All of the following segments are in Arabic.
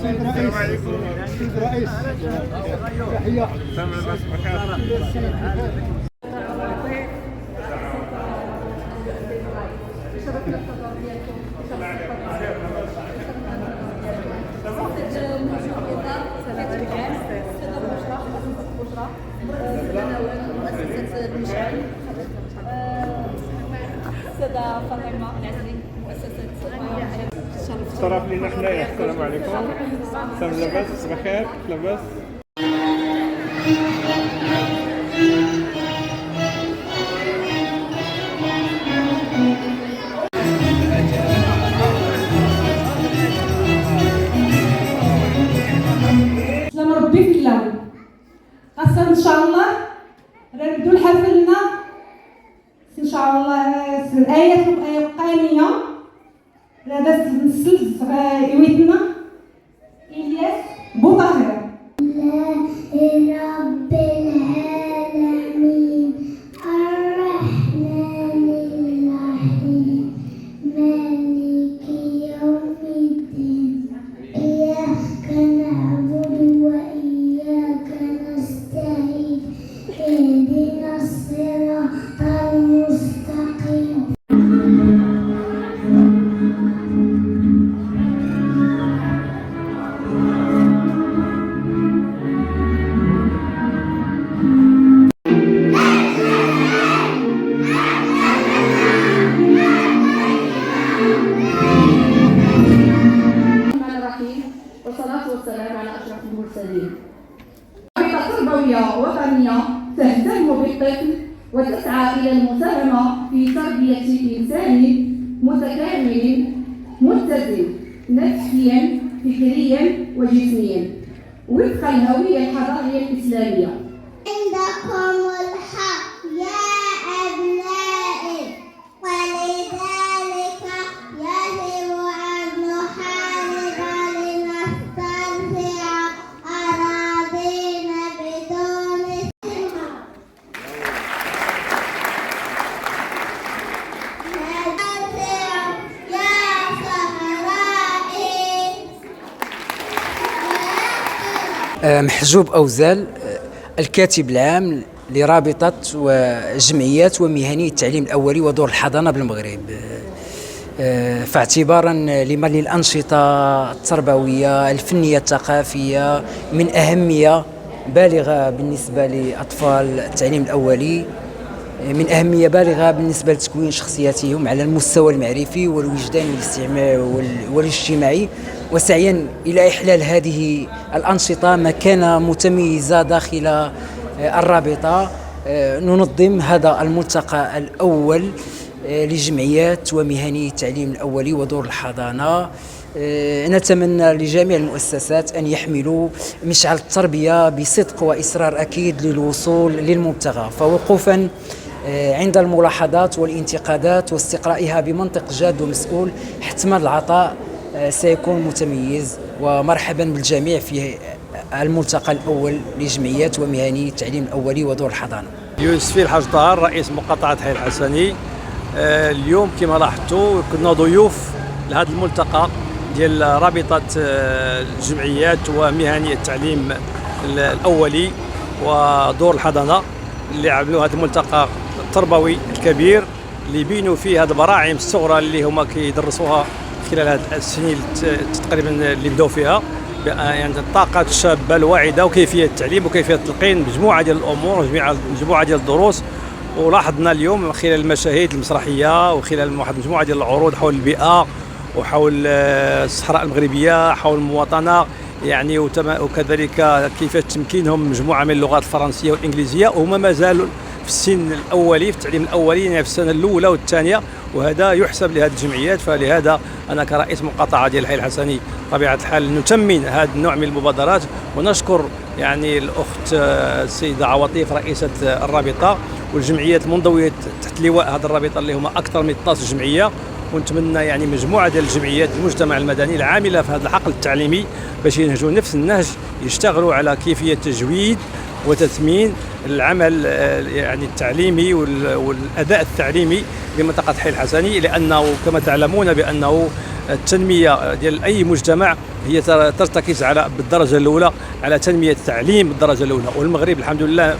السلام عليكم. سيد الرئيس تحية. سامع بس بخير. السيدة فاطمة العزري مؤسسة الشرف لينا حنايا. السلام عليكم. سامع لاباس بخير لاباس. سلام ربي في الله. خاصة ان شاء الله نبدو لحفلنا ان شاء الله الآيات القرآنية هذا نسل يويتنا إلياس بوطاهر. رب العالمين الرحمن الرحيم مالك يوم الدين إياك نعبد وإياك نستعين اهدنا الصراط المستقيم. والصلاة والسلام على أشرف المرسلين. رابطة تربوية وطنية تهتم بالطفل وتسعى إلى المساهمة في تربية إنسان متكامل متزن نفسيا فكريا وجسميا وفق الهوية الحضارية الإسلامية. عندكم الحق يا أبنائي ولذلك يجب أن نحارب لنسترجع أراضينا بدون ثقة. يا صحرائي. محجوب أوزال، الكاتب العام لرابطة وجمعيات ومهني التعليم الأولي ودور الحضانة بالمغرب. فاعتبارا لما للأنشطة التربوية الفنية الثقافية من أهمية بالغة بالنسبة لأطفال التعليم الأولي، من أهمية بالغة بالنسبة لتكوين شخصياتهم على المستوى المعرفي والوجداني والاجتماعي، وسعيا إلى إحلال هذه الأنشطة مكانة متميزة داخل الرابطة. ننظم هذا الملتقى الأول لجمعيات ومهني التعليم الأولي ودور الحضانة. نتمنى لجميع المؤسسات أن يحملوا مشعل التربية بصدق وإصرار أكيد للوصول للمبتغى، فوقوفا عند الملاحظات والانتقادات واستقرائها بمنطق جاد ومسؤول حتما العطاء سيكون متميز. ومرحبا بالجميع في الملتقى الأول لجمعيات ومهني التعليم الأولي ودور الحضانة. يوسف الحاج طاهر رئيس مقاطعة حي الحسني. اليوم كما لاحظتوا كنا ضيوف لهذا الملتقى ديال رابطة الجمعيات ومهني التعليم الأولي ودور الحضانة اللي عملوا هذا الملتقى التربوي الكبير اللي يبينوا فيه هذه البراعم الصغرى اللي هما كيدرسوها خلال هذه السنين تقريبا اللي بداو فيها، يعني الطاقة الشابة الواعدة وكيفية التعليم وكيفية تلقين مجموعة ديال الأمور مجموعة ديال الدروس. ولاحظنا اليوم خلال المشاهد المسرحية وخلال واحد مجموعة ديال العروض حول البيئة وحول الصحراء المغربية حول المواطنة، يعني وكذلك كيفية تمكينهم مجموعة من اللغات الفرنسية والإنجليزية وهما مازالوا في السن الأولي في التعليم الأولي، يعني في السنة الأولى والثانية، وهذا يحسب لهذه الجمعيات. فلهذا أنا كرئيس مقاطعة ديال الحي الحسني طبيعة الحال نتمن هذا النوع من المبادرات، ونشكر يعني الأخت السيدة عواطيف رئيسة الرابطة والجمعيات المنضوية تحت لواء هذه الرابطة اللي هما أكثر من 12 جمعية. ونتمنى يعني مجموعة ديال الجمعيات المجتمع المدني العاملة في هذا الحقل التعليمي باش ينهجوا نفس النهج، يشتغلوا على كيفية تجويد وتثمين العمل يعني التعليمي والأداء التعليمي لمنطقة حي الحسني، لأنه كما تعلمون بأنه التنمية ديال أي مجتمع هي ترتكز على بالدرجه الاولى على تنميه التعليم بالدرجه الاولى، والمغرب الحمد لله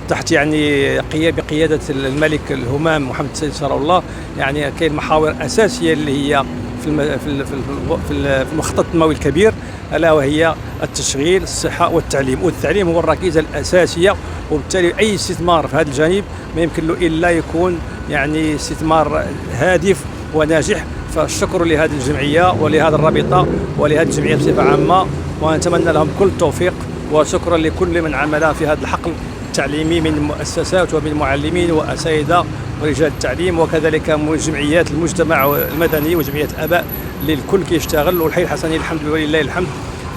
تحت يعني بقياده الملك الهمام محمد السيد شرف الله، يعني كاين محاور اساسيه اللي هي في المخطط التنموي الكبير، الا وهي التشغيل، الصحه والتعليم. والتعليم هو الركيزه الاساسيه، وبالتالي اي استثمار في هذا الجانب ما يمكن له الا يكون يعني استثمار هادف وناجح. فالشكر لهذه الجمعيه ولهذه الرابطه ولهذه الجمعيه بصفه عامه، ونتمنى لهم كل التوفيق. وشكرا لكل من عمل في هذا الحقل التعليمي من مؤسسات ومن معلمين واساتذه ورجال التعليم، وكذلك جمعيات المجتمع المدني وجمعيات اباء اللي الكل كيشتغل. والحي الحسني الحمد لله ولله الحمد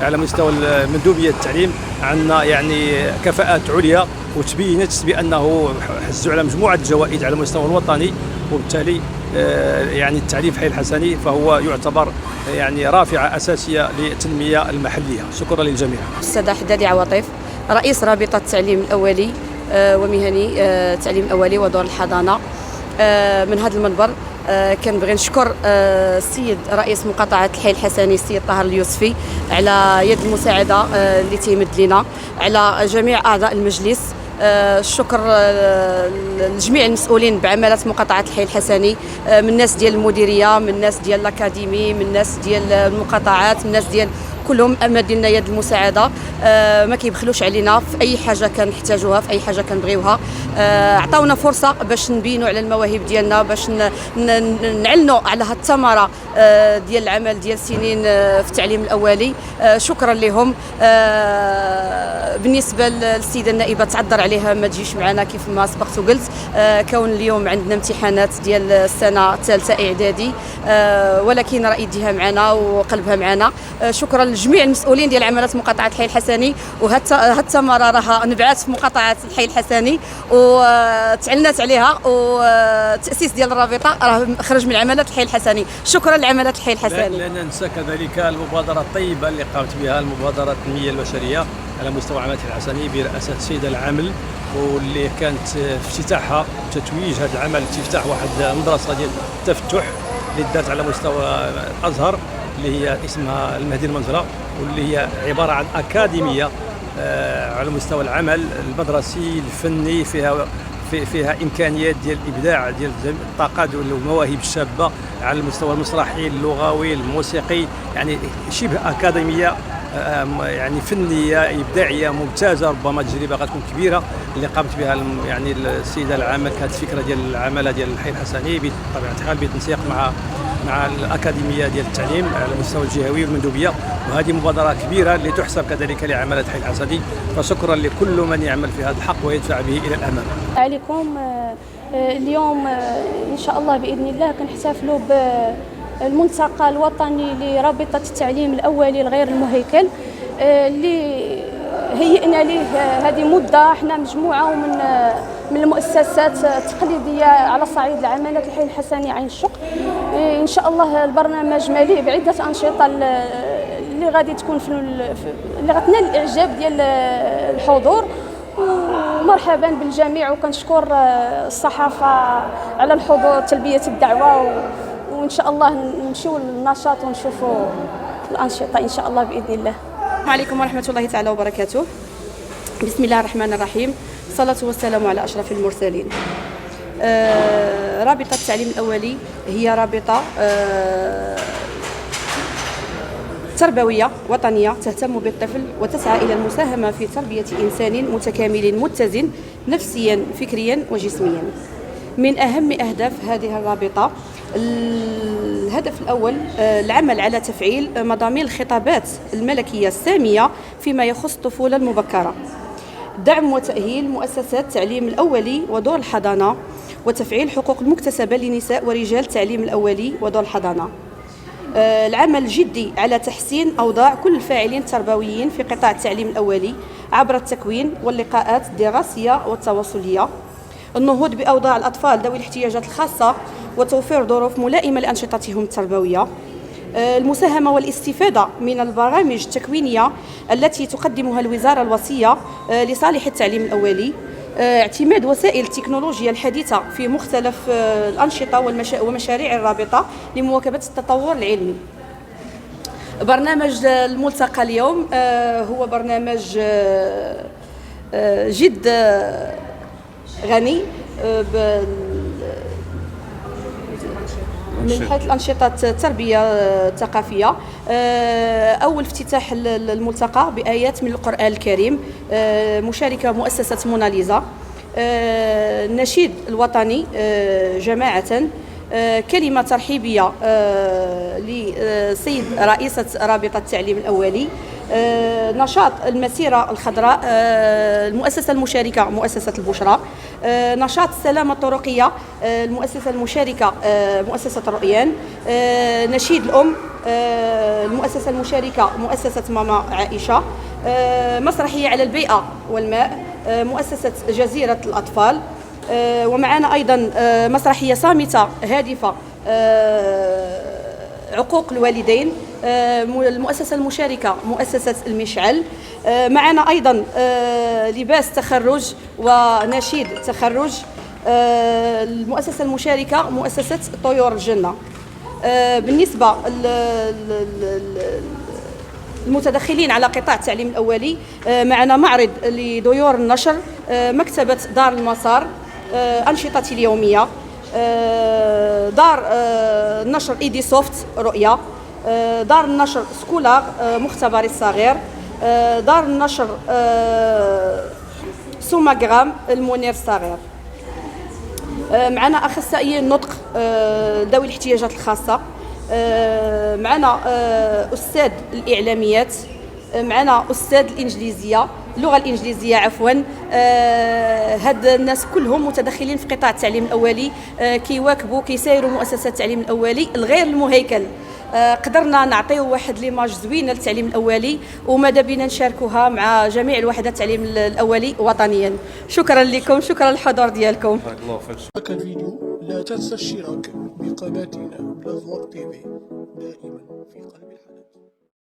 على مستوى مندوبيه التعليم عندنا يعني كفاءات عليا، وتبينت بانه حزوا على مجموعه الجوائز على المستوى الوطني، وبالتالي يعني التعليم في الحي الحسني فهو يعتبر يعني رافعه اساسيه للتنميه المحليه. شكرا للجميع. السيدة حدادي عواطف، رئيس رابطه التعليم الاولي ومهني التعليم الاولي ودور الحضانه. من هذا المنبر كنبغي نشكر السيد رئيس مقاطعه الحي الحسني السيد طاهر اليوسفي على يد المساعده اللي تيمد لنا، على جميع اعضاء المجلس. الشكر لجميع المسؤولين بعملات مقاطعه الحي الحسني، من الناس ديال المديريه، من الناس ديال الاكاديمي، من الناس ديال المقاطعات، من الناس ديال كلهم مدينا يد المساعده. ما كيبخلوش علينا في اي حاجه كنحتاجوها، في اي حاجه كنبغيوها. عطاونا فرصه باش نبينوا على المواهب ديالنا، باش نعلنوا على هذه الثمره ديال العمل ديال سنين في التعليم الاولي. شكرا لهم. بالنسبه للسيده النائبه تعذر عليها ما تجيش معنا كيف ما سبقت وقلت، كون اليوم عندنا امتحانات ديال السنه الثالثه اعدادي، ولكن راه يديها معنا وقلبها معنا. شكرا لجميع المسؤولين ديال عملات مقاطعه الحي الحسني، وهاد الثمره راها نبعات في مقاطعه الحي الحسني وتعلنات عليها، والتاسيس ديال الرابطه راه خرج من عملات الحي الحسني. شكرا لعملات الحي الحسني. لا ننسى كذلك المبادره الطيبه اللي قامت بها المبادره التنميه البشريه على مستوى عملات الحي الحسني برئاسه السيده العامل، واللي كانت افتتاحها تتويج هذا العمل استفتاح واحد مدرسه ديال التفتح اللي دارت على مستوى الازهر اللي هي اسمها المهدي المنجرة، واللي هي عباره عن اكاديميه على مستوى العمل المدرسي الفني، فيها امكانيات ديال الابداع ديال الطاقات والمواهب الشابه على المستوى المسرحي اللغوي الموسيقي، يعني شبه اكاديميه يعني فنيه ابداعيه ممتازه. ربما تجربه غتكون كبيره اللي قامت بها يعني السيده العامه. كانت فكره ديال العماله ديال الحي الحسني بطبيعه الحال بالتنسيق مع الاكاديميه ديال التعليم على المستوى الجهوي والمندوبيه، وهذه مبادره كبيره اللي تحسب كذلك لعماله الحي الحسني. فشكرا لكل من يعمل في هذا الحق ويدفع به الى الامام. عليكم اليوم ان شاء الله باذن الله كنحتفلوا بالملتقى الوطني لرابطه التعليم الاولي الغير المهيكل، اللي هيئنا ليه هذه مده. احنا مجموعه من المؤسسات التقليديه على صعيد العمالات الحي الحسني عين الشق. ان شاء الله البرنامج مليء بعده انشطه اللي غادي تكون اللي غتنال الاعجاب ديال الحضور. ومرحبا بالجميع، وكنشكر الصحافه على الحضور تلبيه الدعوه، وان شاء الله نمشيو للنشاط ونشوفوا الانشطه ان شاء الله باذن الله. السلام عليكم ورحمه الله تعالى وبركاته. بسم الله الرحمن الرحيم، الصلاه والسلام على اشرف المرسلين. رابطه التعليم الاولي هي رابطه تربويه وطنيه تهتم بالطفل وتسعى الى المساهمه في تربيه انسان متكامل متزن نفسيا فكريا وجسميا. من اهم اهداف هذه الرابطه الهدف الأول العمل على تفعيل مضامين الخطابات الملكية السامية فيما يخص الطفولة المبكرة، دعم وتأهيل مؤسسات التعليم الأولي ودور الحضانة، وتفعيل حقوق المكتسبة لنساء ورجال التعليم الأولي ودور الحضانة. العمل الجدي على تحسين أوضاع كل الفاعلين التربويين في قطاع التعليم الأولي عبر التكوين واللقاءات الدراسية والتواصلية، النهوض بأوضاع الأطفال ذوي الاحتياجات الخاصة وتوفير ظروف ملائمة لأنشطتهم التربوية، المساهمة والاستفادة من البرامج التكوينية التي تقدمها الوزارة الوصية لصالح التعليم الأولي، اعتماد وسائل التكنولوجيا الحديثة في مختلف الأنشطة ومشاريع الرابطة لمواكبة التطور العلمي. برنامج الملتقى اليوم هو برنامج جد غني من حيث الأنشطة التربية الثقافية. أول افتتاح الملتقى بآيات من القرآن الكريم، مشاركة مؤسسة موناليزا، النشيد الوطني جماعة، كلمة ترحيبية لسيد رئيسة رابطة التعليم الأولي، نشاط المسيرة الخضراء، المؤسسة المشاركة مؤسسة البشرى، نشاط السلامة الطرقية، المؤسسة المشاركة مؤسسة الرؤيان، نشيد الأم، المؤسسة المشاركة مؤسسة ماما عائشة، مسرحية على البيئة والماء، مؤسسة جزيرة الأطفال، ومعنا أيضا مسرحية صامتة هادفة عقوق الوالدين، المؤسسة المشاركة مؤسسة المشعل، معنا أيضا لباس تخرج ونشيد تخرج، المؤسسة المشاركة مؤسسة طيور الجنة. بالنسبة المتدخلين على قطاع التعليم الأولي، معنا معرض لديور النشر، مكتبة دار المسار، أنشطتي اليومية، دار النشر إيدي سوفت رؤية، دار النشر سكولار مختبري الصغير، دار النشر سوماغرام المنير الصغير. معنا أخصائي النطق ذوي الاحتياجات الخاصة، معنا أستاذ الإعلاميات، معنا أستاذ الإنجليزية اللغة الإنجليزية عفوا. هاد الناس كلهم متدخلين في قطاع التعليم الأولي، كيواكبوا كيسايروا مؤسسات التعليم الأولي الغير المهيكل. قدرنا نعطيو واحد ليماج زوينه للتعليم الاولي، وماذا بينا نشاركوها مع جميع الوحدات التعليم الاولي وطنيا. شكرا لكم، شكرا للحضور ديالكم. هذا الفيديو لا تنسى الاشتراك بقناتنا بلازموت تي في دائما في قلب